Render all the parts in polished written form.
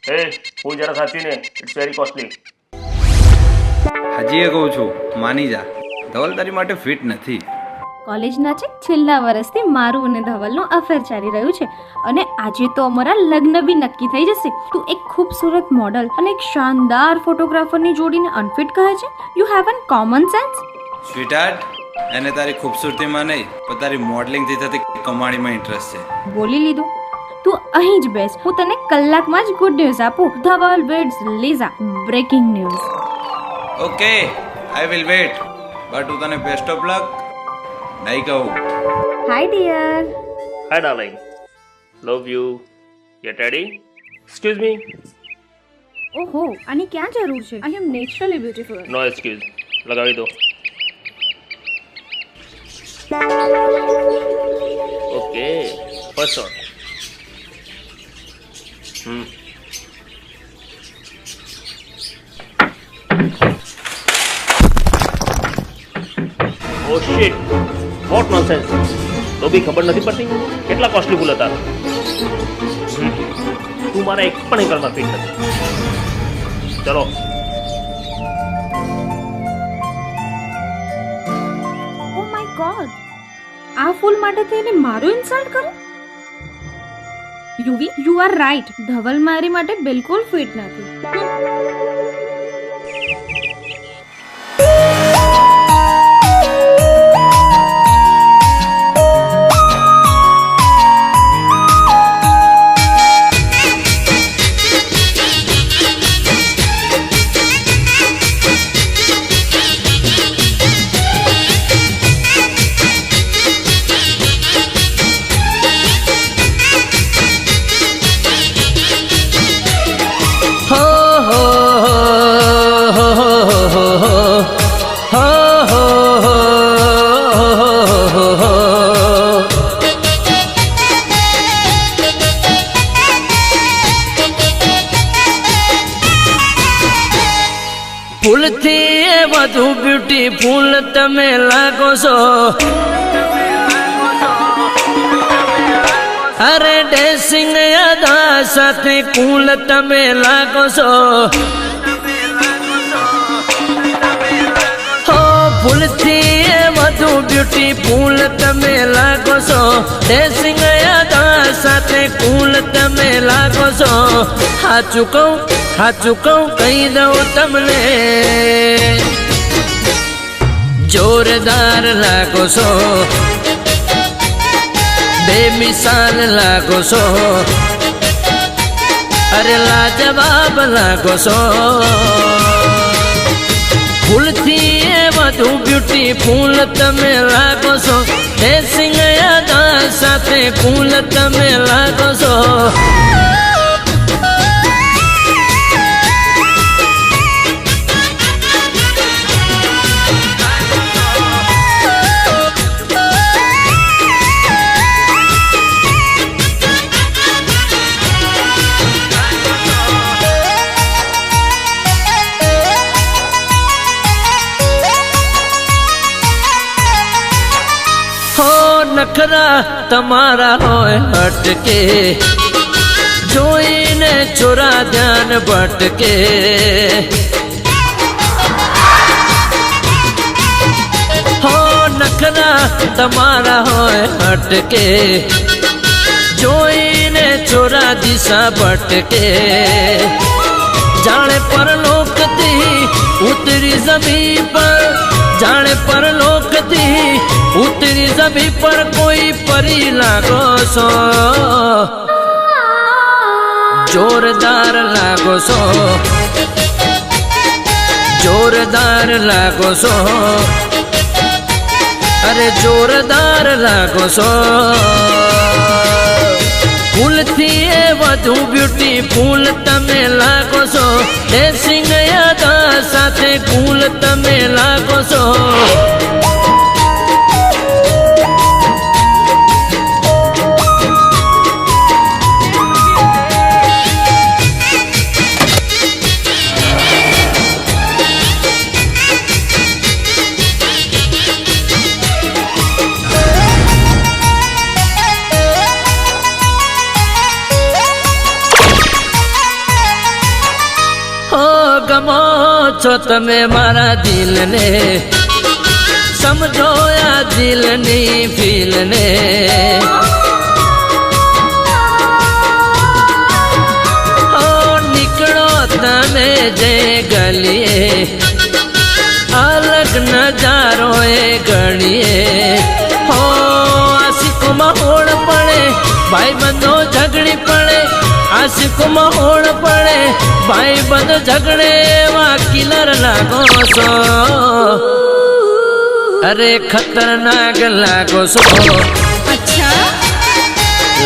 એ ફૂલ જરા સાચવીને, it's very costly. હજી એ કહું છું, માની જા, ધવલ તારી માટે ફિટ નથી. કોલેજના છે છેલ્લા વર્ષથી મારું અને ધવલનું અફેર ચાલી રહ્યું છે અને આજે તો અમારા લગ્ન બી નક્કી થઈ જશે. તું એક ખૂબસૂરત મોડલ અને એક શાનદાર ફોટોગ્રાફરની જોડીને અનફિટ કહે છે? You have an common sense. Sweetheart, એને તારી ખૂબસૂરતીમાં નહીં પણ તારી મોડલિંગથી થતી કમાણીમાં ઇન્ટરેસ્ટ છે. બોલી લીધું. તું અહીં જ બેસ, હું તને કલાકમાં જ ગુડ ન્યૂઝ આપું. Dhaval weds Liza, breaking news. Okay, I will wait, but હું તને બેસ્ટ ઓફ લક નહીં કહું. Hi dear. Hi darling, love you. Get ready. Excuse me. ઓહો, આની ક્યાં જરૂર છે? I am naturally beautiful. No excuse. લગાવી દો. Okay, first shot. Oh shit, what nonsense. તો બી ખબર નથી પડતી કેટલા કોસ્ટલી ફૂલ હતા. તું મારા એક પણ એંગલમાં ફિટ નથી. ચલો. ઓ માય ગોડ, આ ફૂલ માટે થઈને મારું ઇન્સલ્ટ કરો? UV, you are right. Dhaval મારી માટે બિલકુલ ફિટ નથી. ફૂલથી વધુ બ્યુટીફુલ તમે લાગો છો. અરે ડ્રેસિંગ અદા સાથે કુલ તમે લાગો છો. હો, ફૂલથી વધુ બ્યુટીફુલ તમે લાગો છો. ડ્રેસિંગ અદા સાથે કુલ તમે લાગો છો. સાચું કહું કહી દઉં તમને, જોરદાર લાગો છો, બેમિસાલ લાગો છો. અરે લાજવાબ લાગો છો. ફૂલથી વધુ બ્યુટીફુલ તમે લાગો છો. ડ્રેસિંગ અદા સાથે કુલ તમે લાગો છો. નખરા તમારા હોય હટકે, જોઈને ચોરા ધ્યાન ભટકે. હો, નખરા તમારા હોય હટકે, જોઈને ચોરા દિશા ભટકે. જાણે પરલોકથી ઉતરી જમીન પર, જાણે પરલોકથી ઉતરી જમીન પર કોઈ પરી લાગો છો. જોરદાર લાગો છો, જોરદાર લાગો છો. અરે જોરદાર લાગો છો. ફૂલથી વધુ બ્યુટીફુલ તમે લાગો છો. ડ્રેસિંગ અદા સાથે કુલ તમે લાગો છો. પામો છો તમે મારા દિલને, સમજો આ દિલની ફીલને. ઓ નીકળો તમે જે ગલીએ, અલગ નજારો એ ઘડીએ. હો આશિકોમાં હોળ પડે, ભાઈ બંધો ઝઘડી પડે. આશિકોમાં હોળ પડે, ભાઈ બંધ ઝઘડે. એવા કિલર લાગો છો, અરે ખતરનાક લાગો છો.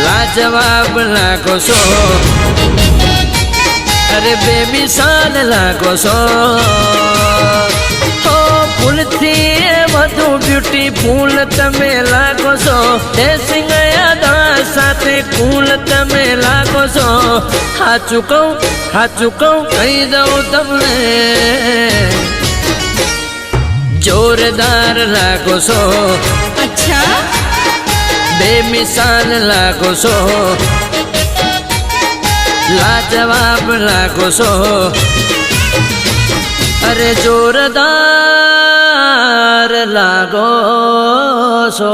લાજવાબ લાગો છો, અરે બેમિસાલ લાગો છો. ફૂલથી વધુ બ્યુટીફુલ તમે લાગો છો. ડ્રેસિંગ યાદા સાથે કુલ તમે લાગો છો. સાચું કહું કહી દઉં તમને, જોરદાર લાગો છો. બેમિસાલ લાગો છો, લાજવાબ લાગો છો, અરે જોરદાર લાગો છો.